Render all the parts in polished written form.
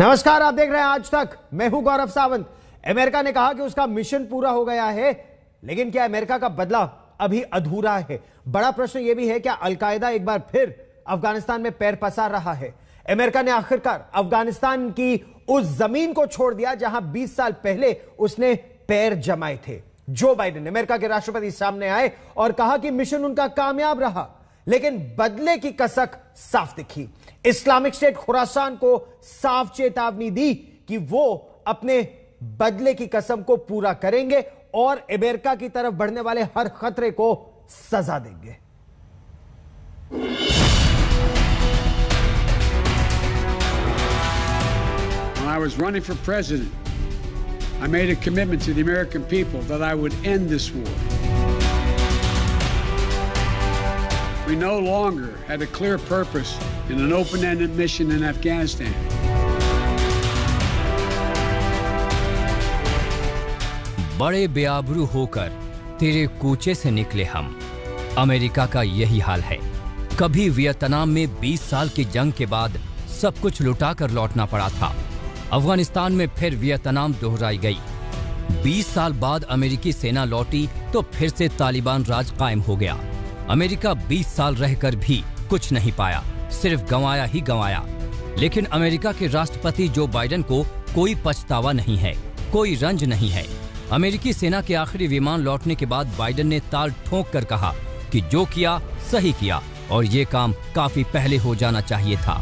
नमस्कार, आप देख रहे हैं आज तक। मैं हूं गौरव सावंत। अमेरिका ने कहा कि उसका मिशन पूरा हो गया है, लेकिन क्या अमेरिका का बदला अभी अधूरा है? बड़ा प्रश्न यह भी है, क्या अलकायदा एक बार फिर अफगानिस्तान में पैर पसार रहा है? अमेरिका ने आखिरकार अफगानिस्तान की उस जमीन को छोड़ दिया जहां 20 साल पहले उसने पैर जमाए थे। जो बाइडेन अमेरिका के राष्ट्रपति सामने आए और कहा कि मिशन उनका कामयाब रहा, लेकिन बदले की कसक साफ दिखी। इस्लामिक स्टेट खुरासान को साफ चेतावनी दी कि वो अपने बदले की कसम को पूरा करेंगे और अमेरिका की तरफ बढ़ने वाले हर खतरे को सजा देंगे। When I was running for president, I made a commitment to the American people that I would end this war. We no longer had a clear purpose in an open-ended mission in Afghanistan. बड़े बेआबरू होकर तेरे कूचे से निकले हम। America का यही हाल है। कभी वियतनाम में 20 साल की जंग के बाद सब कुछ लुटाकर लौटना पड़ा था। अफगानिस्तान में फिर वियतनाम दोहराई गई। 20 साल बाद अमेरिकी सेना लौटी तो फिर से तालिबान राज कायम हो गया। अमेरिका 20 साल रहकर भी कुछ नहीं पाया, सिर्फ गंवाया ही गंवाया। लेकिन अमेरिका के राष्ट्रपति जो बाइडेन को कोई पछतावा नहीं है, कोई रंज नहीं है। अमेरिकी सेना के आखिरी विमान लौटने के बाद बाइडेन ने ताल ठोंक कर कहा कि जो किया सही किया और ये काम काफी पहले हो जाना चाहिए था।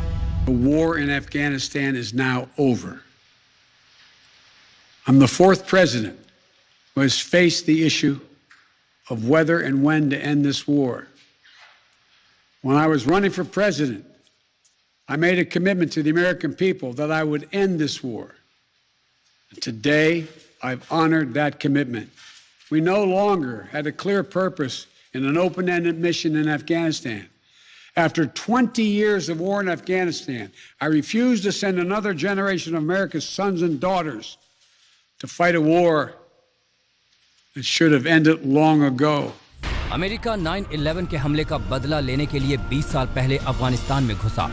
The war in Afghanistan is now over. I'm the fourth president who has faced the issue of whether and when to end this war. When I was running for president, I made a commitment to the American people that I would end this war. And today, I've honored that commitment. We no longer had a clear purpose in an open-ended mission in Afghanistan. After 20 years of war in Afghanistan, I refused to send another generation of America's sons and daughters to fight a war that should have ended long ago. America 9/11 के हमले का बदला लेने के लिए 20 साल पहले अफगानिस्तान में घुसा।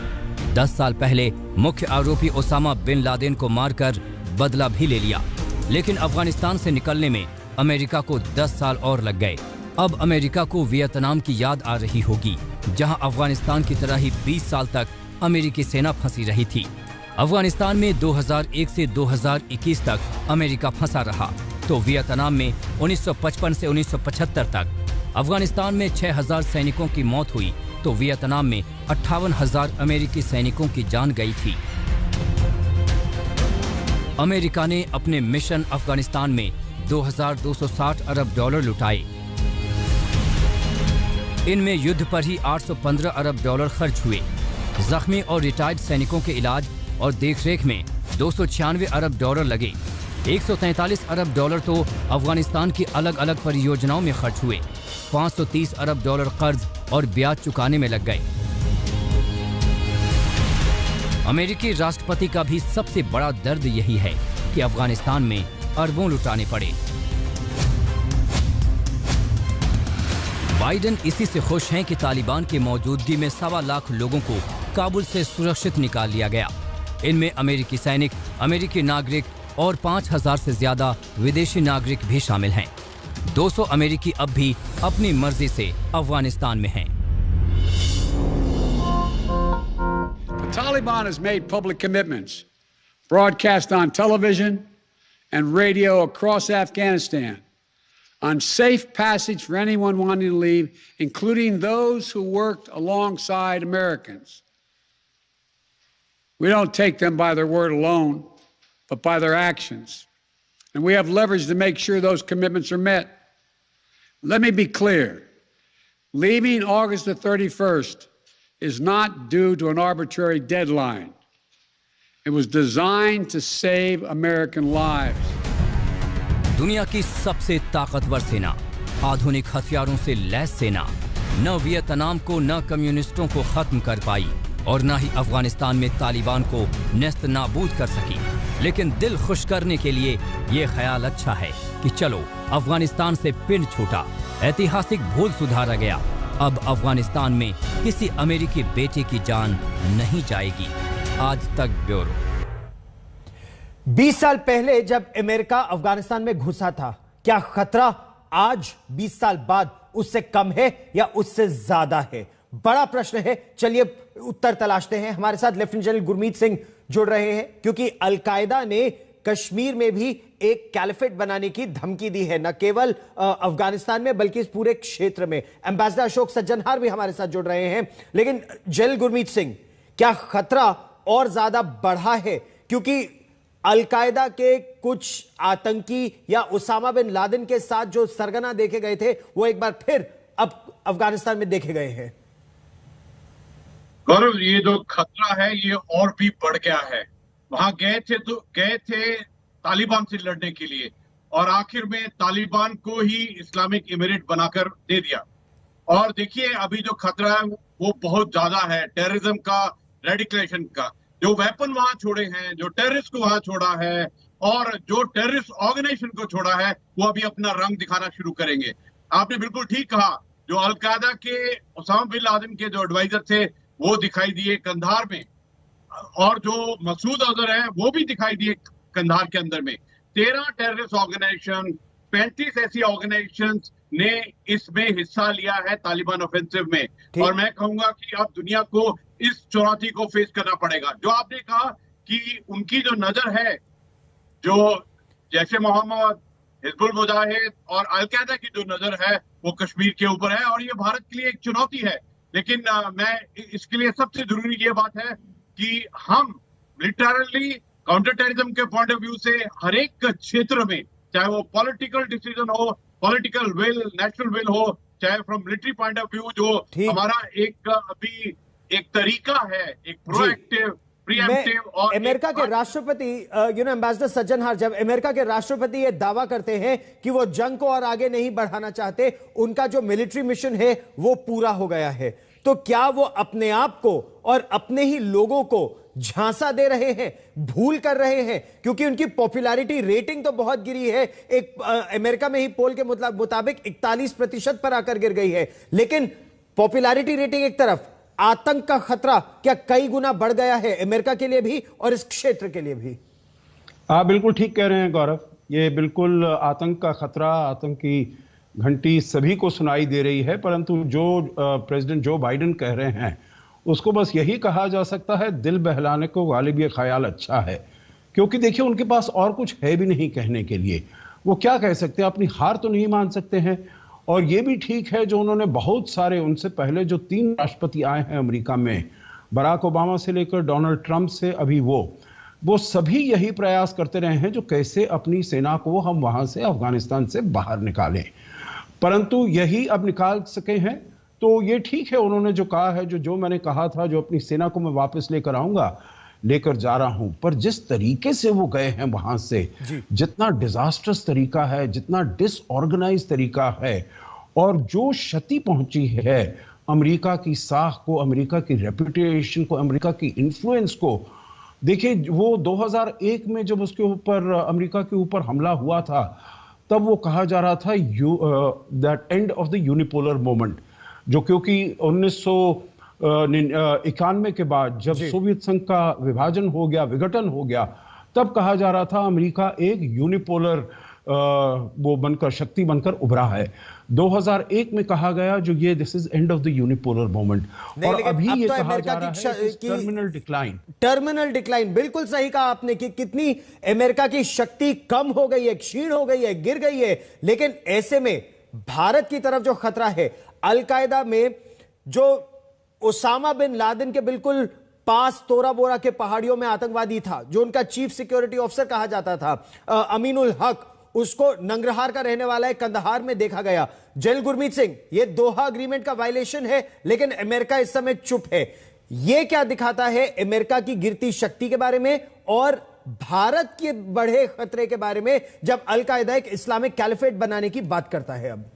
10 साल पहले मुख्य आरोपी ओसामा बिन लादेन को मारकर बदला भी ले लिया। लेकिन अफगानिस्तान से निकलने में अमेरिका को 10 साल और लग गए। अब अमेरिका को वियतनाम की याद आ रही होगी, जहां अफगानिस्तान की तरह ही 20 साल तक अमेरिकी सेना फंसी रही थी। अफगानिस्तान में 2001 से 2021 तक अमेरिका फंसा रहा, तो वियतनाम में 1955 से 1975 तक। अफगानिस्तान में 6000 सैनिकों की मौत हुई, तो वियतनाम में 58,000 अमेरिकी सैनिकों की जान गई थी। अमेरिका ने अपने मिशन अफगानिस्तान में 2260 अरब डॉलर लुटाए। इनमें युद्ध पर ही 815 अरब डॉलर खर्च हुए। जख्मी और रिटायर्ड सैनिकों के इलाज और देखरेख में 296 अरब डॉलर लगे। 143 अरब डॉलर तो अफगानिस्तान की अलग अलग परियोजनाओं में खर्च हुए। 530 अरब डॉलर कर्ज और ब्याज चुकाने में लग गए। अमेरिकी राष्ट्रपति का भी सबसे बड़ा दर्द यही है कि अफगानिस्तान में अरबों लुटाने पड़े। बाइडेन इसी से खुश हैं कि तालिबान की मौजूदगी में 1.25 लाख लोगों को काबुल से सुरक्षित निकाल लिया गया। इनमें अमेरिकी सैनिक, अमेरिकी नागरिक और 5000 से ज्यादा विदेशी नागरिक भी शामिल हैं। 200 अमेरिकी अब भी अपनी मर्जी से अफगानिस्तान में हैं। The Taliban has made public commitments, broadcast on television and radio across Afghanistan, on safe passage for anyone wanting to leave, including those who worked alongside Americans. We don't take them by their word alone, but by their actions. And we have leverage to make sure those commitments are met. Let me be clear. Leaving August the 31st is not due to an arbitrary deadline. It was designed to save American lives. दुनिया की सबसे ताकतवर सेना, आधुनिक हथियारों से lace सेना, न वियतनाम को न कम्युनिस्टों को खत्म कर पाई और न ही अफगानिस्तान में तालिबान को नेस्त नाबूद कर सकी। लेकिन दिल खुश करने के लिए ये ख्याल अच्छा है कि चलो अफगानिस्तान से पिन छूटा, ऐतिहासिक भूल सुधारा गया। अब अफगानिस्तान में किसी अमेरिकी बेटे की जान नहीं जाएगी। आज तक ब्यूरो। 20 साल पहले जब अमेरिका अफगानिस्तान में घुसा था, क्या खतरा आज 20 साल बाद उससे कम है या उससे ज्यादा है? बड़ा प्रश्न है। चलिए उत्तर तलाशते हैं। हमारे साथ लेफ्टिनेंट जनरल गुरमीत सिंह जुड़ रहे हैं, क्योंकि अलकायदा ने कश्मीर में भी एक कैलिफेट बनाने की धमकी दी है, न केवल अफगानिस्तान में बल्कि इस पूरे क्षेत्र में। एम्बेसडर अशोक सज्जनहार भी हमारे साथ जुड़ रहे हैं। लेकिन जनरल गुरमीत सिंह, क्या खतरा और ज्यादा बढ़ा है? क्योंकि अलकायदा के कुछ आतंकी या उसामा बिन लादेन के साथ जो सरगना देखे गए थे, वो एक बार फिर अब अफगानिस्तान में देखे गए हैं। गौरव, ये जो खतरा है ये और भी बढ़ गया है। वहां गए थे तालिबान से लड़ने के लिए, और आखिर में तालिबान को ही इस्लामिक इमिरेट बनाकर दे दिया। और देखिए अभी जो खतरा है वो बहुत ज्यादा है, टेररिज्म का, रेडिकलेशन का। जो वेपन वहां छोड़े हैं, जो टेररिस्ट को वहां छोड़ा है, और जो टेररिस्ट ऑर्गेनाइजेशन को छोड़ा है, वो अभी अपना रंग दिखाना शुरू करेंगे। आपने बिल्कुल ठीक कहा, जो अलकायदा के उसामा बिन लादेन के जो एडवाइजर थे वो दिखाई दिए कंधार में, और जो मसूद अजहर है वो भी दिखाई दिए कंधार के अंदर में। 13 टेररिस्ट ऑर्गेनाइजेशन, 35 ऐसी ऑर्गेनाइजेशन ने इसमें हिस्सा लिया है तालिबान ऑफेंसिव में। और मैं कहूंगा कि अब दुनिया को इस चुनौती को फेस करना पड़ेगा। जो आपने कहा कि उनकी जो नजर है, जो जैश ए मोहम्मद, हिजबुल मुजाहिद और अलकायदा की जो नजर है वो कश्मीर के ऊपर है, और ये भारत के लिए एक चुनौती है। लेकिन मैं इसके लिए सबसे जरूरी ये बात है कि हम मिलिटरली काउंटर टेररिज्म के पॉइंट ऑफ व्यू से हर एक क्षेत्र में, चाहे वो पॉलिटिकल डिसीजन हो, पॉलिटिकल विल, नेशनल विल हो, चाहे from military point of view, जो हमारा एक अभी एक तरीका है, एक प्रोएक्टिव, प्रीएम्प्टिव। और अमेरिका के राष्ट्रपति एम्बेसडर सज्जनहार, जब अमेरिका के राष्ट्रपति ये दावा करते हैं कि वो जंग को और आगे नहीं बढ़ाना चाहते, उनका जो मिलिट्री मिशन है वो पूरा हो गया है, तो क्या वो अपने आप को और अपने ही लोगों को झांसा दे रहे हैं, भूल कर रहे हैं? क्योंकि उनकी पॉपुलैरिटी रेटिंग तो बहुत गिरी है। एक अमेरिका में ही पोल के मुताबिक 41% पर आकर गिर गई है। लेकिन पॉपुलैरिटी रेटिंग एक तरफ, आतंक का खतरा क्या कई गुना बढ़ गया है अमेरिका के लिए भी और इस क्षेत्र के लिए भी? आप बिल्कुल ठीक कह रहे हैं गौरव, ये बिल्कुल आतंक का खतरा, आतंक की घंटी सभी को सुनाई दे रही है। परंतु जो प्रेसिडेंट जो बाइडेन कह रहे हैं उसको बस यही कहा जा सकता है, दिल बहलाने को गालिब ये ख्याल अच्छा है। क्योंकि देखिए उनके पास और कुछ है भी नहीं कहने के लिए। वो क्या कह सकते हैं, अपनी हार तो नहीं मान सकते हैं। और ये भी ठीक है जो उन्होंने बहुत सारे, उनसे पहले जो 3 राष्ट्रपति आए हैं अमेरिका में, बराक ओबामा से लेकर डोनाल्ड ट्रंप से अभी वो सभी यही प्रयास करते रहे हैं जो कैसे अपनी सेना को हम वहां से, अफगानिस्तान से बाहर निकालें। परंतु यही अब निकाल सके हैं, तो ये ठीक है। उन्होंने जो कहा है, जो मैंने कहा था, जो अपनी सेना को मैं वापस लेकर जा रहा हूं, पर जिस तरीके से वो गए हैं वहां से, जितना डिजास्टर्स तरीका है, जितना डिसऑर्गेनाइज तरीका है, और जो क्षति पहुंची है अमेरिका की साख को, अमेरिका की रेपुटेशन को, अमेरिका की इन्फ्लुएंस को। देखिए वो 2001 में जब उसके ऊपर, अमेरिका के ऊपर हमला हुआ था, तब वो कहा जा रहा था that end of the unipolar moment, जो क्योंकि 1991 के बाद जब सोवियत संघ का विभाजन हो गया, विघटन हो गया, तब कहा जा रहा था अमेरिका एक यूनिपोलर वो बनकर, शक्ति बनकर उभरा है। 2001 में कहा गया जो ये this is end of the unipolar moment, और अभी ये कहा जा रहा है टर्मिनल डिक्लाइन। टर्मिनल डिक्लाइन, बिल्कुल सही कहा आपने कि कितनी अमेरिका की शक्ति कम हो गई है, क्षीण हो गई है, गिर गई है। लेकिन ऐसे में भारत की तरफ जो खतरा है, अलकायदा में जो उसामा बिन लादेन के बिल्कुल पास तोरा बोरा के पहाड़ियों में आतंकवादी था, जो उनका चीफ सिक्योरिटी ऑफिसर कहा जाता था, अमीनुल हक, उसको नंगरहार का रहने वाला है, कंदहार में देखा गया। जनरल गुरमीत सिंह, ये दोहा अग्रीमेंट का वायलेशन है, लेकिन अमेरिका इस समय चुप है। ये क्या दिखाता है अमेरिका की गिरती शक्ति के बारे में और भारत के बढ़े खतरे के बारे में, जब अलकायदा एक इस्लामिक कैलिफेट बनाने की बात करता है? अब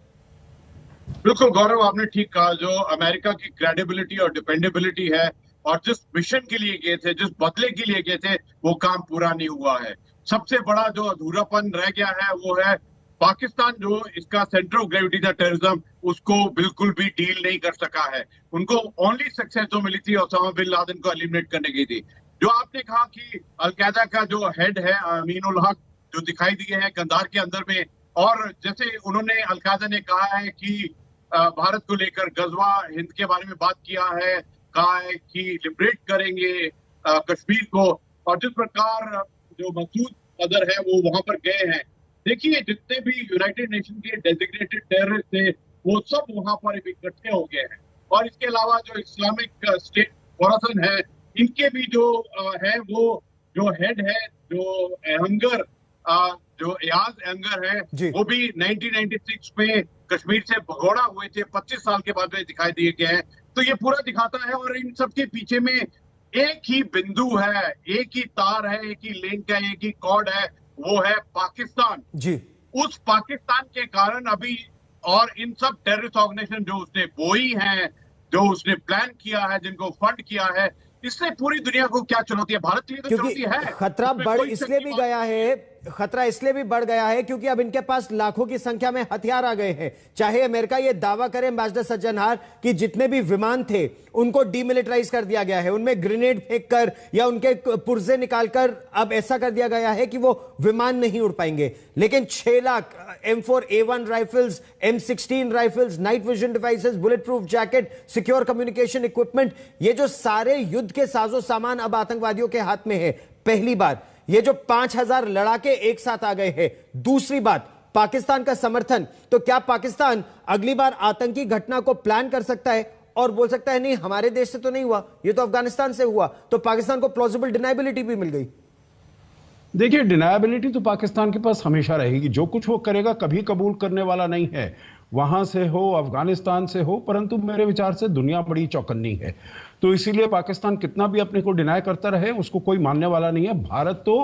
बिल्कुल गौरव, आपने ठीक कहा, जो अमेरिका की क्रेडिबिलिटी और डिपेंडेबिलिटी है, और जिस मिशन के लिए गए थे, जिस बदले के लिए गए थे, वो काम पूरा नहीं हुआ है। सबसे बड़ा जो अधूरापन रह गया है वो है पाकिस्तान, जो इसका सेंटर ऑफ ग्रेविटी था टेररिज्म, उसको बिल्कुल भी डील नहीं कर सका है। उनको ओनली सक्सेस जो मिली थी ओसामा बिन लादेन को एलिमिनेट करने की थी। जो आपने कहा कि अलकायदा का जो हेड है अमीन उल हक जो दिखाई दिए हैं कंधार के अंदर में, और जैसे उन्होंने अलकायदा ने कहा है कि भारत को लेकर गजवा हिंद के बारे में बात किया है, कहा है कि लिबरेट करेंगे कश्मीर को, और जिस प्रकार जो मसूद अजहर है वो वहां पर गए हैं, देखिए जितने भी यूनाइटेड नेशन के डेजिग्नेटेड टेररिस्ट थे वो सब वहां पर इकट्ठे हो गए हैं। और इसके अलावा जो इस्लामिक स्टेट खोरासन है, इनके भी जो है वो जो हेड है जो एहंगर जो एयाज एहंगर है वो भी 1996 में कश्मीर से भगोड़ा हुए थे, 25 साल के बाद में दिखाई दिए गए हैं। तो ये पूरा दिखाता है, और इन सब के पीछे में एक ही बिंदु है, एक ही तार है, एक ही लिंक है, एक ही कॉर्ड है, वो है पाकिस्तान जी। उस पाकिस्तान के कारण अभी, और इन सब टेररिस्ट ऑर्गेनाइजेशन जो उसने बोई हैं, जो उसने प्लान किया है, जिनको फंड किया है, इससे पूरी दुनिया को क्या चुनौती है? भारत के लिए तो चुनौती है। खतरा बढ़ इसलिए भी गया है, खतरा इसलिए भी बढ़ गया है क्योंकि अब इनके पास लाखों की संख्या में हथियार आ गए हैं। चाहे अमेरिका ये दावा करे एम्बेसडर सज्जनहार कि जितने भी विमान थे उनको डीमिलिटराइज कर दिया गया है, उनमें ग्रेनेड फेंककर या उनके पुर्जे निकालकर अब ऐसा कर दिया गया है कि वो विमान नहीं उड़ पाएंगे। लेकिन 6 lakh M4A1 rifles, M16 rifles, night vision devices, bullet proof jacket, secure communication equipment, ये जो सारे युद्ध के साजो सामान अब आतंकवादियों के हाथ में है। पहली बात ये जो 5000 लड़ाके एक साथ आ गए हैं। दूसरी बात पाकिस्तान का समर्थन। तो क्या पाकिस्तान अगली बार आतंकी घटना को प्लान कर सकता है और बोल सकता है नहीं हमारे देश से तो नहीं हुआ, ये तो अफगानिस्तान से हुआ, तो पाकिस्तान को प्लॉजिबल डिनायबिलिटी भी मिल गई। देखिए, डिनायबिलिटी तो पाकिस्तान के पास हमेशा रहेगी। जो कुछ वो करेगा कभी कबूल करने वाला नहीं है, वहां से हो, अफगानिस्तान से हो। परंतु मेरे विचार से दुनिया बड़ी चौकन्नी है, तो इसीलिए पाकिस्तान कितना भी अपने को डिनाय करता रहे उसको कोई मानने वाला नहीं है। भारत तो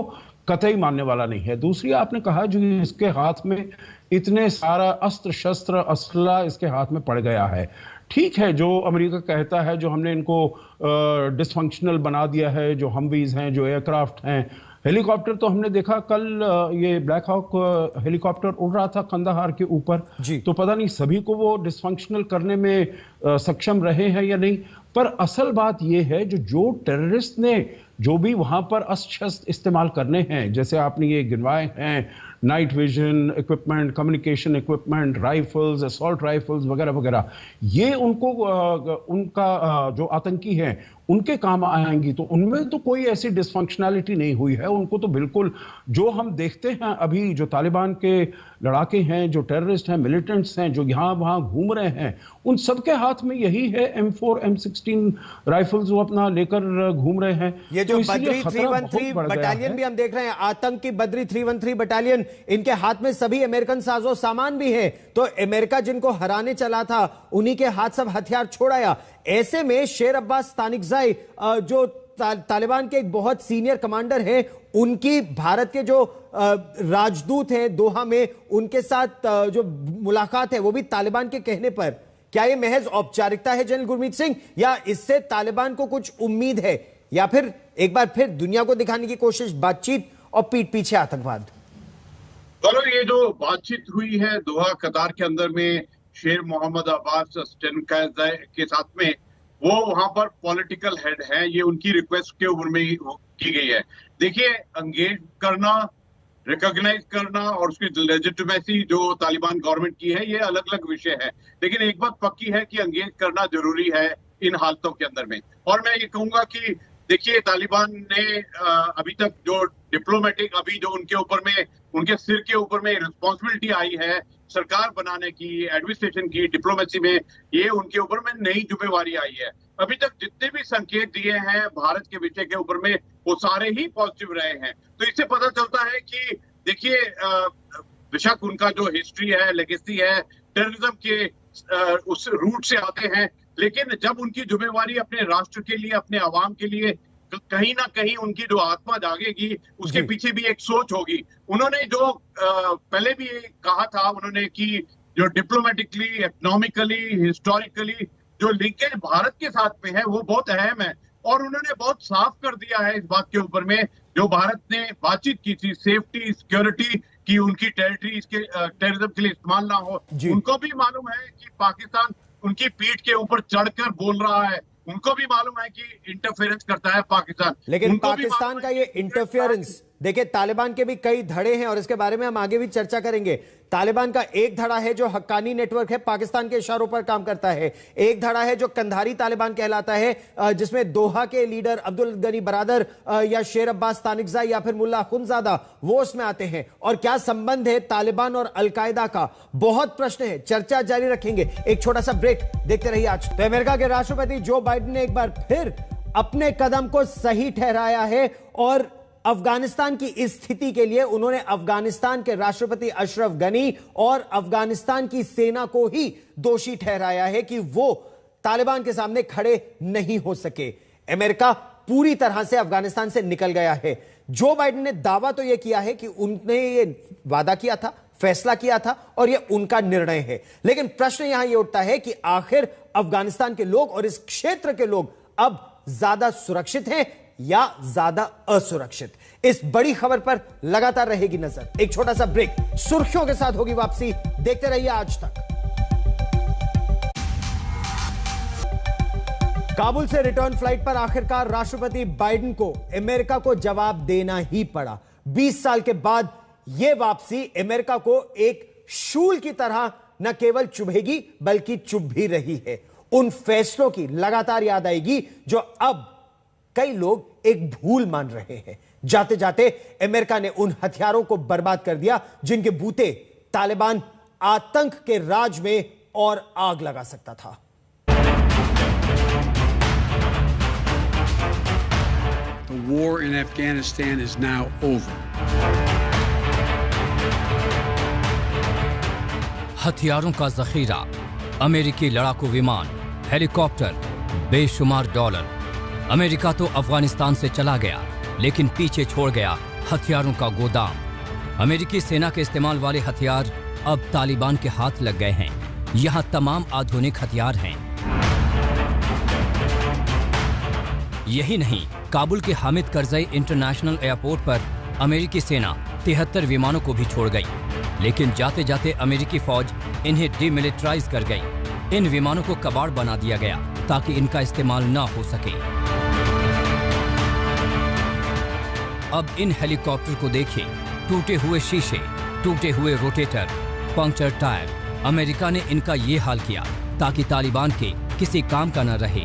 कतई मानने वाला नहीं है। दूसरी, आपने कहा जो इसके हाथ में इतने सारा अस्त्र शस्त्र असला इसके हाथ में पड़ गया है, ठीक है, जो अमेरिका कहता है जो हमने इनको डिसफंक्शनल बना दिया है, जो हमवीज हैं, जो एयरक्राफ्ट हैं, हेलीकॉप्टर, तो हमने देखा कल ये ब्लैक हॉक हेलीकॉप्टर उड़ रहा था कंदाहार के ऊपर, तो पता नहीं सभी को वो डिसफंक्शनल करने में सक्षम रहे हैं या नहीं। पर असल बात ये है जो टेररिस्ट ने जो भी वहां पर अस्त्र शस्त्र इस्तेमाल करने हैं, जैसे आपने ये गिनवाए हैं, night vision equipment, communication equipment, rifles, assault rifles वगैरह वगैरह, ये उनको उनका जो आतंकी हैं उनके काम आएंगी। तो उनमें तो कोई ऐसी डिसफंक्शनैलिटी नहीं हुई है। उनको तो बिल्कुल जो हम देखते हैं अभी, जो तालिबान के लड़ाके हैं, जो टेररिस्ट हैं, मिलिटेंट्स हैं, जो यहाँ वहाँ घूम रहे हैं, उन सबके हाथ में यही है M4 M16 राइफल्स वो अपना लेकर घूम रहे हैं। ये जो तो बद्री 313 बटालियन भी हम देख रहे हैं, आतंक की बद्री 313 बटालियन, इनके हाथ में सभी अमेरिकन साजो सामान भी है। तो अमेरिका जिनको हराने चला था उन्हीं के हाथ सब हथियार छोड़ाया। ऐसे में शेर अब्बास तानिकजाई जो तालिबान के एक बहुत सीनियर कमांडर हैं, उनकी भारत के जो राजदूत हैं दोहा में, उनके साथ जो मुलाकात है वो भी तालिबान के कहने पर। क्या ये महज औपचारिकता है जनरल गुरमीत सिंह, या इससे तालिबान को कुछ उम्मीद है, या फिर एक बार फिर दुनिया को दिखाने की कोशिश बातचीत और पीठ पीछे आतंकवाद? चलो, ये जो बातचीत हुई है दोहा कतार के अंदर में शेर मोहम्मद अब्बास के साथ में, वो वहां पर पॉलिटिकल हेड है, ये उनकी रिक्वेस्ट के ऊपर में की गई है। देखिए, एंगेज करना, रिकॉग्नाइज करना और उसकी लेजिटिमेसी जो तालिबान गवर्नमेंट की है, ये अलग अलग विषय है। लेकिन एक बात पक्की है कि एंगेज करना जरूरी है इन हालतों के अंदर में। और मैं ये कहूंगा कि देखिए, तालिबान ने अभी तक जो डिप्लोमेटिक, अभी जो उनके ऊपर में, उनके सिर के ऊपर में रिस्पॉन्सिबिलिटी आई है सरकार बनाने की, एडमिनिस्ट्रेशन की, डिप्लोमेसी में, ये उनके ऊपर में नई जिम्मेवारी आई है। अभी तक जितने भी संकेत दिए हैं भारत के विषय के ऊपर में, वो सारे ही पॉजिटिव रहे हैं। तो इससे पता चलता है कि देखिए, बेशक उनका जो हिस्ट्री है, लेगेसी है, टेररिज्म के उस रूट से आते हैं, लेकिन जब उनकी जिम्मेवारी अपने राष्ट्र के लिए, अपने आवाम के लिए, कहीं ना कहीं उनकी जो आत्मा जागेगी, उसके पीछे भी एक सोच होगी। उन्होंने जो पहले भी कहा था उन्होंने कि जो डिप्लोमेटिकली, इकोनॉमिकली, हिस्टोरिकली जो लिंकेज भारत के साथ में है वो बहुत अहम है। और उन्होंने बहुत साफ कर दिया है इस बात के ऊपर में, जो भारत ने बातचीत की थी सेफ्टी सिक्योरिटी की, उनकी टेरिटरी इसके टेररिज्म के लिए इस्तेमाल ना हो। उनको भी मालूम है कि पाकिस्तान उनकी पीठ के ऊपर चढ़कर बोल रहा है उनको भी मालूम है कि इंटरफेरेंस करता है पाकिस्तान। लेकिन उनको भी पाकिस्तान मालूम का है ये कि इंटरफेरेंस, देखिए तालिबान के भी कई धड़े हैं और इसके बारे में हम आगे भी चर्चा करेंगे। तालिबान का एक धड़ा है जो हक्कानी नेटवर्क है, पाकिस्तान के इशारों पर काम करता है। एक धड़ा है जो कंधारी तालिबान कहलाता है, जिसमें दोहा के लीडर अब्दुल गनी बरादर या शेर अब्बास तानिकजा या फिर मुल्ला खुनजादा वो उसमें आते हैं। और क्या संबंध है तालिबान और अलकायदा का, बहुत प्रश्न है, चर्चा जारी रखेंगे। एक छोटा सा ब्रेक, देखते रहिए आज। तो अमेरिका के राष्ट्रपति जो बाइडेन ने एक बार फिर अपने कदम को सही ठहराया है और अफगानिस्तान की स्थिति के लिए उन्होंने अफगानिस्तान के राष्ट्रपति अशरफ गनी और अफगानिस्तान की सेना को ही दोषी ठहराया है कि वो तालिबान के सामने खड़े नहीं हो सके। अमेरिका पूरी तरह से अफगानिस्तान से निकल गया है। जो बाइडेन ने दावा तो यह किया है कि उन्होंने ये वादा किया था, फैसला किया था और यह उनका निर्णय है, लेकिन प्रश्न यहां यह उठता है कि आखिर अफगानिस्तान के लोग और इस क्षेत्र के लोग अब ज्यादा सुरक्षित हैं या ज्यादा असुरक्षित। इस बड़ी खबर पर लगातार रहेगी नजर। एक छोटा सा ब्रेक, सुर्खियों के साथ होगी वापसी, देखते रहिए आज तक। काबुल से रिटर्न फ्लाइट पर आखिरकार राष्ट्रपति बाइडेन को अमेरिका को जवाब देना ही पड़ा। 20 साल के बाद यह वापसी अमेरिका को एक शूल की तरह न केवल चुभेगी बल्कि चुभ भी रही है। उन फैसलों की लगातार याद आएगी जो अब कई लोग एक भूल मान रहे हैं। जाते जाते अमेरिका ने उन हथियारों को बर्बाद कर दिया जिनके बूते तालिबान आतंक के राज में और आग लगा सकता था। The war in Afghanistan is now over. हथियारों का जखीरा, अमेरिकी लड़ाकू विमान, हेलीकॉप्टर, बेशुमार डॉलर। अमेरिका तो अफगानिस्तान से चला गया, लेकिन पीछे छोड़ गया हथियारों का गोदाम। अमेरिकी सेना के इस्तेमाल वाले हथियार अब तालिबान के हाथ लग गए हैं। यहां तमाम आधुनिक हथियार हैं। यही नहीं, काबुल के हामिद करजई इंटरनेशनल एयरपोर्ट पर अमेरिकी सेना 73 विमानों को भी छोड़ गई, लेकिन जाते जाते अमेरिकी फौज इन्हें डिमिलिटराइज कर गई। इन विमानों को कबाड़ बना दिया गया ताकि इनका इस्तेमाल न हो सके। अब इन हेलीकॉप्टर को देखिए, टूटे हुए शीशे, टूटे हुए रोटेटर, पंक्चर टायर। अमेरिका ने इनका ये हाल किया ताकि तालिबान के किसी काम का न रहे।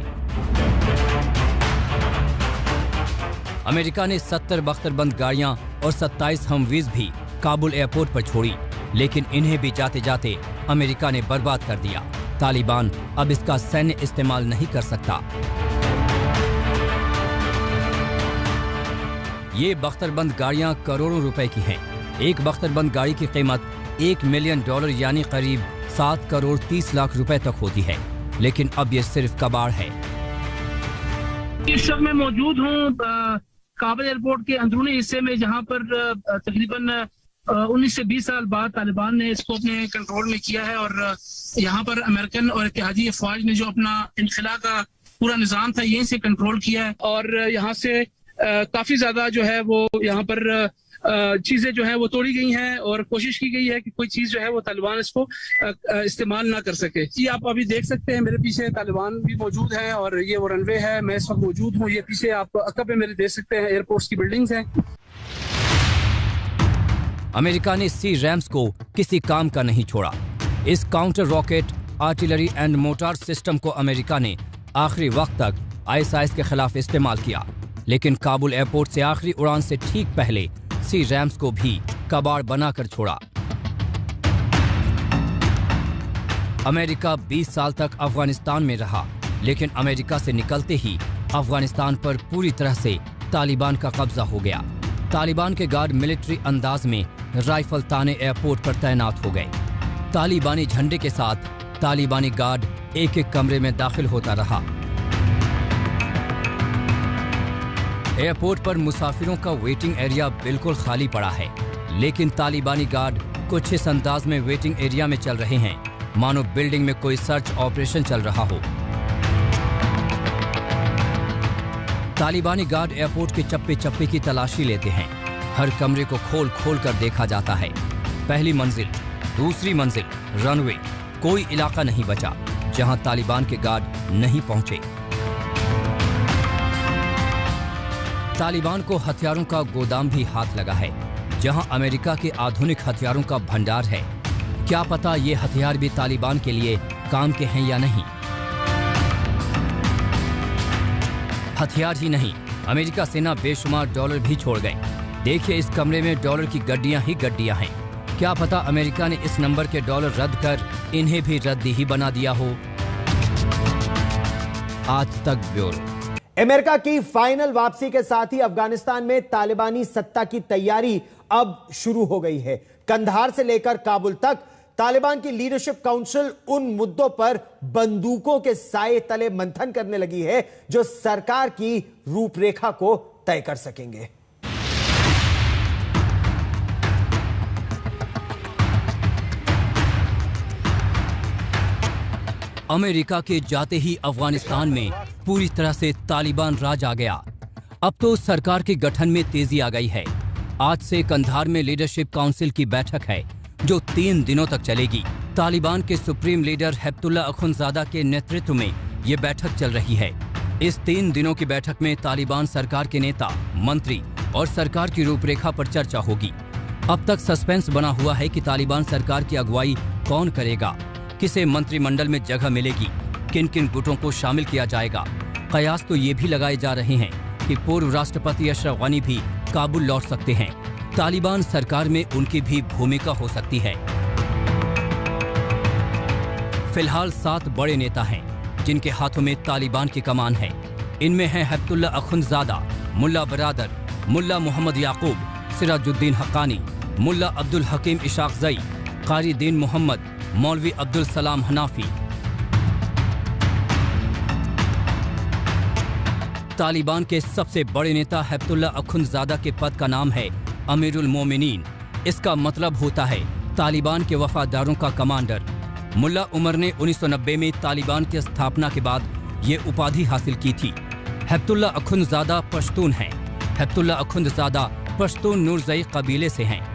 अमेरिका ने 70 बख्तरबंद गाड़ियां और 27 हमवीज भी काबुल एयरपोर्ट पर छोड़ी, लेकिन इन्हें भी जाते जाते अमेरिका ने बर्बाद कर दिया। तालिबान अब इसका सैन्य इस्तेमाल नहीं कर सकता। ये बख्तरबंद गाड़ियां करोड़ों रुपए की हैं। एक बख्तरबंद गाड़ी की कीमत $1 मिलियन यानी करीब 7 करोड़ 30 लाख रुपए तक होती है, लेकिन अब ये सिर्फ कबाड़ है। इस सब में मौजूद हूँ काबुल एयरपोर्ट के अंदरूनी हिस्से में, जहाँ पर तकरीबन 19 से 20 साल बाद तालिबान ने इसको अपने कंट्रोल में किया है और यहाँ पर अमेरिकन और इत्तेहादी फौज ने जो अपना इनखला का पूरा निज़ाम था यहीं से कंट्रोल किया है। और यहाँ से काफी ज्यादा जो है वो यहाँ पर चीजें जो है वो तोड़ी गई हैं और कोशिश की गई है कि कोई चीज जो है वो तालिबान इसको इस्तेमाल ना कर सके। ये आप अभी देख सकते हैं, मेरे पीछे तालिबान भी मौजूद है और ये वो रनवे है, मैं इस वक्त मौजूद हूँ। ये पीछे आप अकब में मेरे देख सकते हैं एयरपोर्ट्स की बिल्डिंग्स हैं। अमेरिका ने सी रैम्स को किसी काम का नहीं छोड़ा। इस counter rocket, artillery and mortar system को अमेरिका ने आखिरी वक्त तक ISIS के खिलाफ इस्तेमाल किया, लेकिन काबुल एयरपोर्ट से आखिरी उड़ान से ठीक पहले सी रैम्स को भी कबाड़ बनाकर छोड़ा। अमेरिका 20 साल तक अफगानिस्तान में रहा, लेकिन अमेरिका से निकलते ही अफगानिस्तान पर पूरी तरह से तालिबान का कब्जा हो गया। तालिबान के गार्ड मिलिट्री अंदाज में राइफल ताने एयरपोर्ट पर तैनात हो गए। तालिबानी झंडे के साथ तालिबानी गार्ड एक एक कमरे में दाखिल होता रहा। एयरपोर्ट पर मुसाफिरों का वेटिंग एरिया बिल्कुल खाली पड़ा है, लेकिन तालिबानी गार्ड कुछ इस अंदाज में वेटिंग एरिया में चल रहे हैं मानो बिल्डिंग में कोई सर्च ऑपरेशन चल रहा हो। तालिबानी गार्ड एयरपोर्ट के चप्पे चप्पे की तलाशी लेते हैं। हर कमरे को खोल खोल कर देखा जाता है। पहली मंजिल, दूसरी मंजिल, रनवे, कोई इलाका नहीं बचा जहां तालिबान के गार्ड नहीं पहुंचे। तालिबान को हथियारों का गोदाम भी हाथ लगा है, जहां अमेरिका के आधुनिक हथियारों का भंडार है। क्या पता ये हथियार भी तालिबान के लिए काम के हैं या नहीं। हथियार ही नहीं, अमेरिका सेना बेशुमार डॉलर भी छोड़ गए। देखिए, इस कमरे में डॉलर की गड्डियां ही गड्डियां हैं। क्या पता अमेरिका ने इस नंबर के डॉलर रद्द कर इन्हें भी रद्दी ही बना दिया हो। आज तक ब्यूरो। अमेरिका की फाइनल वापसी के साथ ही अफगानिस्तान में तालिबानी सत्ता की तैयारी अब शुरू हो गई है। कंधार से लेकर काबुल तक तालिबान की लीडरशिप काउंसिल उन मुद्दों पर बंदूकों के साए तले मंथन करने लगी है जो सरकार की रूपरेखा को तय कर सकेंगे। अमेरिका के जाते ही अफगानिस्तान में पूरी तरह से तालिबान राज आ गया। अब तो सरकार के गठन में तेजी आ गई है। आज से कंधार में लीडरशिप काउंसिल की बैठक है जो 3 दिनों तक चलेगी। तालिबान के सुप्रीम लीडर हेप्तुल्ला अखुंज़ादा के नेतृत्व में ये बैठक चल रही है। इस 3 दिनों की बैठक में तालिबान सरकार के नेता, मंत्री और सरकार की रूपरेखा पर चर्चा होगी। अब तक सस्पेंस बना हुआ है कि तालिबान सरकार की अगुवाई कौन करेगा, किसे मंत्रिमंडल में जगह मिलेगी, किन किन गुटों को शामिल किया जाएगा। कयास तो ये भी लगाए जा रहे हैं कि पूर्व राष्ट्रपति अशरफ गनी भी काबुल लौट सकते हैं। तालिबान सरकार में उनकी भी भूमिका हो सकती है। फिलहाल 7 बड़े नेता हैं जिनके हाथों में तालिबान की कमान है। इनमें हैं हेप्तुल्ला अखुंज़ादा, मुल्ला बरादर, मुल्ला मोहम्मद याकूब, सिराजुद्दीन हक्कानी, मुल्ला अब्दुल हकीम इशाकज़ई, कारी दीन मोहम्मद, मौलवी अब्दुल सलाम हनाफी। तालिबान के सबसे बड़े नेता हेप्तुल्ला अखुंज़ादा के पद का नाम है अमीरुल मोमिनीन। इसका मतलब होता है तालिबान के वफादारों का कमांडर। मुल्ला उमर ने 1990 में तालिबान की स्थापना के बाद ये उपाधि हासिल की थी। हेप्तुल्ला अखुंज़ादा पश्तून हैं। हेप्तुल्ला अखुंज़ादा पश्तून नूरज़ई कबीले से हैं।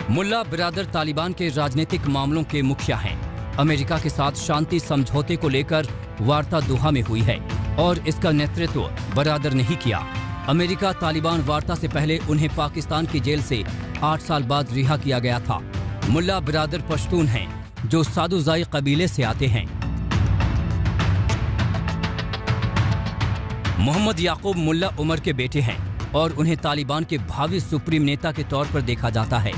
मुल्ला बिरादर तालिबान के राजनीतिक मामलों के मुखिया हैं। अमेरिका के साथ शांति समझौते को लेकर वार्ता दोहा में हुई है और इसका नेतृत्व बरादर ने ही किया। अमेरिका तालिबान वार्ता से पहले उन्हें पाकिस्तान की जेल से 8 साल बाद रिहा किया गया था। मुल्ला बिरादर पश्तून हैं जो सादुज़ाई कबीले से आते हैं। मोहम्मद याकूब मुल्ला उमर के बेटे हैं और उन्हें तालिबान के भावी सुप्रीम नेता के तौर पर देखा जाता है।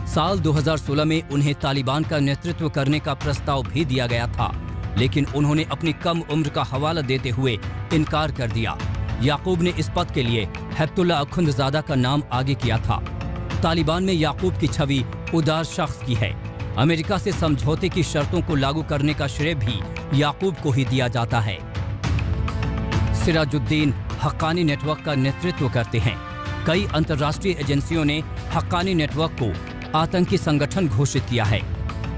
साल 2016 में उन्हें तालिबान का नेतृत्व करने का प्रस्ताव भी दिया गया था, लेकिन उन्होंने अपनी कम उम्र का हवाला देते हुए इनकार कर दिया। याकूब ने इस पद के लिए हेप्तुल्ला अखुंज़ादा का नाम आगे किया था। तालिबान में याकूब की छवि उदार शख्स की है। अमेरिका से समझौते की शर्तों को लागू करने का श्रेय भी याकूब को ही दिया जाता है। सिराजुद्दीन हक्कानी नेटवर्क का नेतृत्व करते हैं। कई अंतर्राष्ट्रीय एजेंसियों ने हक्कानी नेटवर्क को आतंकी संगठन घोषित किया है।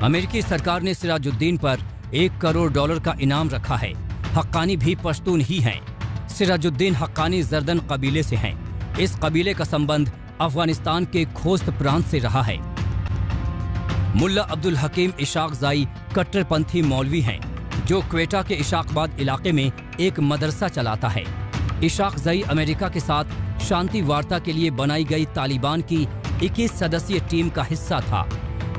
अमेरिकी सरकार ने सिराजुद्दीन पर $1 करोड़ का इनाम रखा है। हक्कानी भी पश्तून ही हैं। सिराजुद्दीन हक्कानी जर्दन कबीले से हैं। इस कबीले का संबंध अफगानिस्तान के खोस्त प्रांत से रहा है। मुल्ला अब्दुल हकीम इशाकज़ई कट्टरपंथी मौलवी हैं जो क्वेटा के इशाकबाद इलाके में एक मदरसा चलाता है। इशाकज़ई अमेरिका के साथ शांति वार्ता के लिए बनाई गई तालिबान की 21 सदस्यीय टीम का हिस्सा था।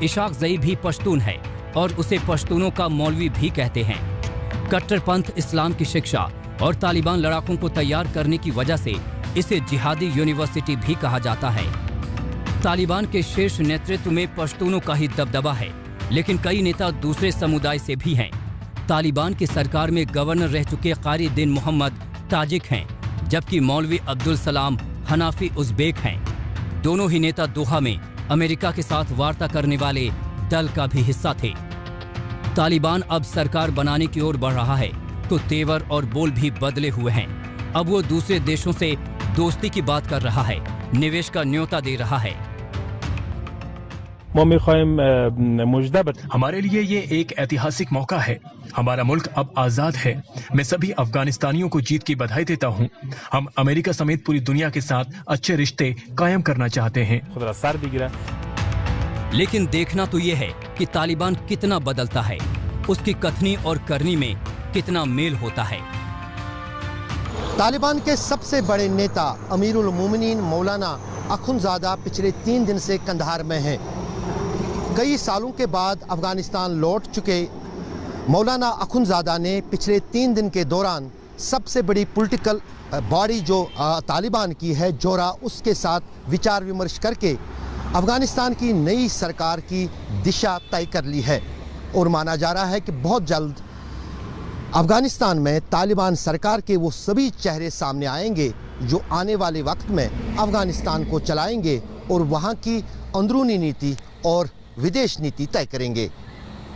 इशाकज़ई भी पश्तून है और उसे पश्तूनों का मौलवी भी कहते हैं। कट्टरपंथ, इस्लाम की शिक्षा और तालिबान लड़ाकों को तैयार करने की वजह से इसे जिहादी यूनिवर्सिटी भी कहा जाता है। तालिबान के शीर्ष नेतृत्व में पश्तूनों का ही दबदबा है, लेकिन कई नेता दूसरे समुदाय से भी हैं। तालिबान की सरकार में गवर्नर रह चुके कारी दीन मोहम्मद ताजिक हैं, जबकि मौलवी अब्दुल सलाम हनाफी उज़्बेक हैं। दोनों ही नेता दोहा में अमेरिका के साथ वार्ता करने वाले दल का भी हिस्सा थे। तालिबान अब सरकार बनाने की ओर बढ़ रहा है तो तेवर और बोल भी बदले हुए हैं। अब वो दूसरे देशों से दोस्ती की बात कर रहा है, निवेश का न्योता दे रहा है। हमारे लिए ये एक ऐतिहासिक मौका है। हमारा मुल्क अब आजाद है। मैं सभी अफगानिस्तानियों को जीत की बधाई देता हूँ। हम अमेरिका समेत पूरी दुनिया के साथ अच्छे रिश्ते कायम करना चाहते हैं। लेकिन देखना तो ये है कि तालिबान कितना बदलता है, उसकी कथनी और करनी में कितना मेल होता है। तालिबान के सबसे बड़े नेता अमीरुल मोमिनीन मौलाना अखुंज़ादा पिछले 3 दिन से कंधार में हैं। कई सालों के बाद अफगानिस्तान लौट चुके मौलाना अखुंज़ादा ने पिछले 3 दिन के दौरान सबसे बड़ी पॉलिटिकल बॉडी जो तालिबान की है जोरा, उसके साथ विचार विमर्श करके अफगानिस्तान की नई सरकार की दिशा तय कर ली है और माना जा रहा है कि बहुत जल्द अफगानिस्तान में तालिबान सरकार के वो सभी चेहरे सामने आएंगे जो आने वाले वक्त में अफगानिस्तान को चलाएंगे और वहाँ की अंदरूनी नीति और विदेश नीति तय करेंगे।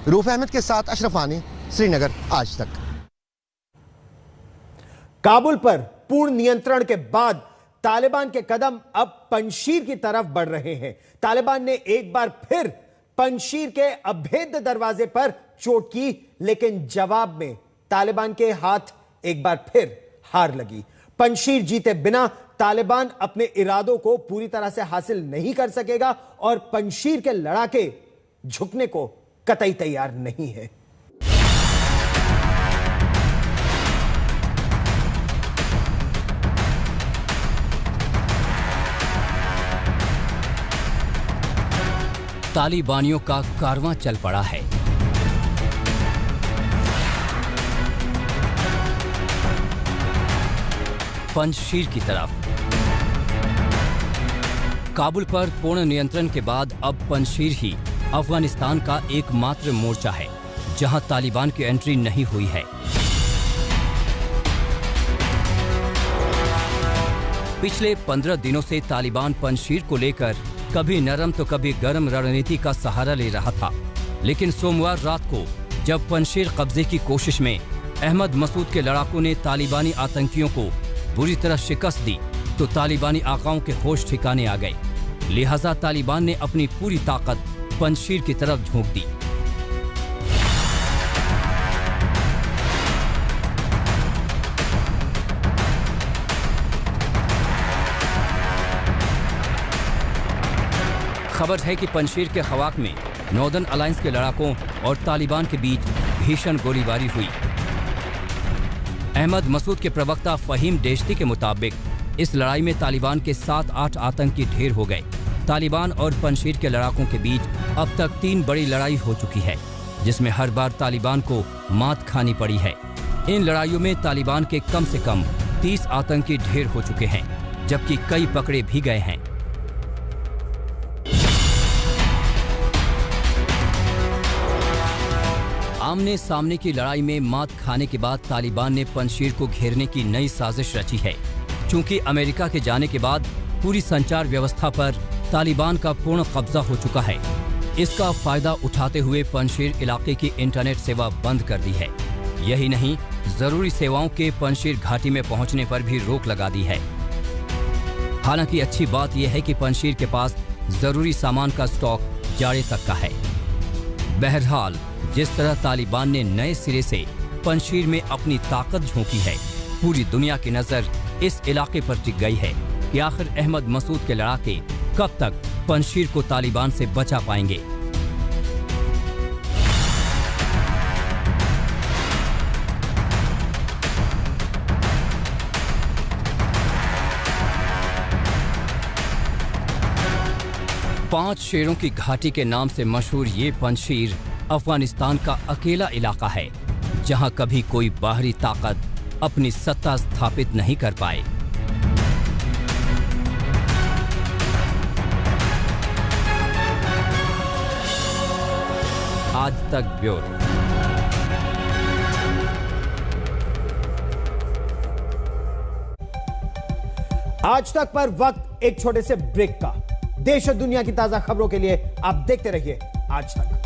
रूफ अहमद के साथ अशरफ आनी, श्रीनगर, आज तक। काबुल पर पूर्ण नियंत्रण के बाद तालिबान के कदम अब पंजशीर की तरफ बढ़ रहे हैं। तालिबान ने एक बार फिर पंजशीर के अभेद्य दरवाजे पर चोट की, लेकिन जवाब में तालिबान के हाथ एक बार फिर हार लगी। पंजशीर जीते बिना तालिबान अपने इरादों को पूरी तरह से हासिल नहीं कर सकेगा और पंजशीर के लड़ाके झुकने को कतई तैयार नहीं है। तालिबानियों का कारवां चल पड़ा है। पंजशीर की तरफ। काबुल पर पूर्ण नियंत्रण के बाद अब पंजशीर ही अफगानिस्तान का एकमात्र मोर्चा है जहां तालिबान की एंट्री नहीं हुई है। पिछले 15 दिनों से तालिबान पंजशीर को लेकर कभी नरम तो कभी गर्म रणनीति का सहारा ले रहा था, लेकिन सोमवार रात को जब पंजशीर कब्जे की कोशिश में अहमद मसूद के लड़ाकों ने तालिबानी आतंकियों को बुरी तरह शिकस्त दी तो तालिबानी आकाओं के होश ठिकाने आ गए। लिहाजा तालिबान ने अपनी पूरी ताकत पंजशीर की तरफ झोंक दी। खबर है कि पंजशीर के खवाक में नॉर्दर्न अलायंस के लड़ाकों और तालिबान के बीच भीषण गोलीबारी हुई। अहमद मसूद के प्रवक्ता फहीम डेश्ती के मुताबिक इस लड़ाई में तालिबान के 7-8 आतंकी ढेर हो गए। तालिबान और पंजशीर के लड़ाकों के बीच अब तक 3 बड़ी लड़ाई हो चुकी है, जिसमें हर बार तालिबान को मात खानी पड़ी है। इन लड़ाइयों में तालिबान के कम से कम 30 आतंकी ढेर हो चुके हैं, जबकि कई पकड़े भी गए हैं। आमने सामने की लड़ाई में मात खाने के बाद तालिबान ने पंजशीर को घेरने की नई साजिश रची है। चूंकि अमेरिका के जाने के बाद पूरी संचार व्यवस्था पर तालिबान का पूर्ण कब्जा हो चुका है, इसका फायदा उठाते हुए पंजशीर इलाके की इंटरनेट सेवा बंद कर दी है। यही नहीं, जरूरी सेवाओं के पंजशीर घाटी में पहुंचने पर भी रोक लगा दी है। हालांकि अच्छी बात यह है कि पंजशीर के पास जरूरी सामान का स्टॉक जाड़े तक का है। बहरहाल, जिस तरह तालिबान ने नए सिरे से पंजशीर में अपनी ताकत झोंकी है, पूरी दुनिया की नजर इस इलाके पर टिक गई है कि आखिर अहमद मसूद के लड़ाके कब तक पंजशीर को तालिबान से बचा पाएंगे। पांच शेरों की घाटी के नाम से मशहूर ये पंजशीर अफगानिस्तान का अकेला इलाका है जहां कभी कोई बाहरी ताकत अपनी सत्ता स्थापित नहीं कर पाए। आज तक ब्यूरो। आज तक पर वक्त एक छोटे से ब्रेक का। देश और दुनिया की ताजा खबरों के लिए आप देखते रहिए आज तक।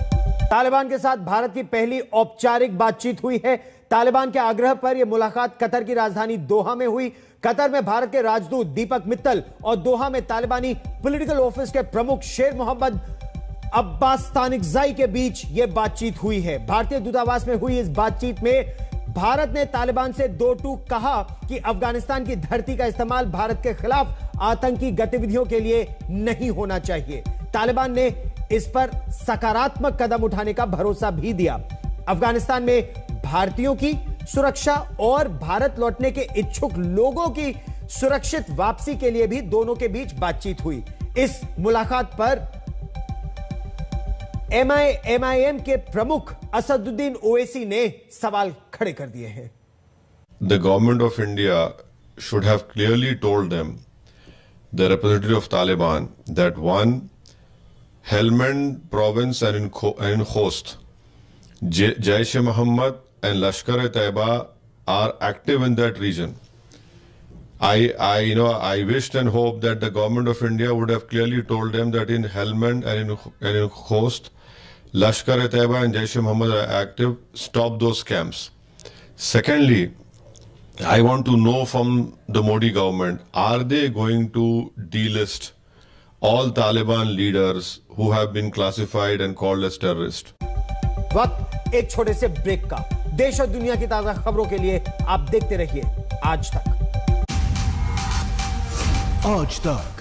तालिबान के साथ भारत की पहली औपचारिक बातचीत हुई है। तालिबान के आग्रह पर यह मुलाकात कतर की राजधानी दोहा में हुई। कतर में भारत के राजदूत दीपक मित्तल और दोहा में तालिबानी पॉलिटिकल ऑफिस के प्रमुख शेर मोहम्मद अब्बास तानिकजाई के बीच यह बातचीत हुई है। भारतीय दूतावास में हुई इस बातचीत में भारत ने तालिबान से दो टूक कहा कि अफगानिस्तान की धरती का इस्तेमाल भारत के खिलाफ आतंकी गतिविधियों के लिए नहीं होना चाहिए। तालिबान ने इस पर सकारात्मक कदम उठाने का भरोसा भी दिया। अफगानिस्तान में भारतीयों की सुरक्षा और भारत लौटने के इच्छुक लोगों की सुरक्षित वापसी के लिए भी दोनों के बीच बातचीत हुई। इस मुलाकात पर एमआईएम के प्रमुख असदुद्दीन ओवैसी ने सवाल खड़े कर दिए हैं। The government of India should have clearly told them, the representative of Taliban, that one, Helmand province and in Khost, Jaish-e-Mohammed and Lashkar-e-Taiba are active in that region. I wished and hoped that the government of India would have clearly told them that in Helmand and in Khost, Lashkar-e-Taiba and Jaish-e-Mohammed are active. Stop those camps. Secondly, I want to know from the Modi government, are they going to delist all Taliban leaders who have been classified and called as terrorists? वक्त एक छोटे से break का। देश और दुनिया की ताजा खबरों के लिए आप देखते रहिए आज तक। आज तक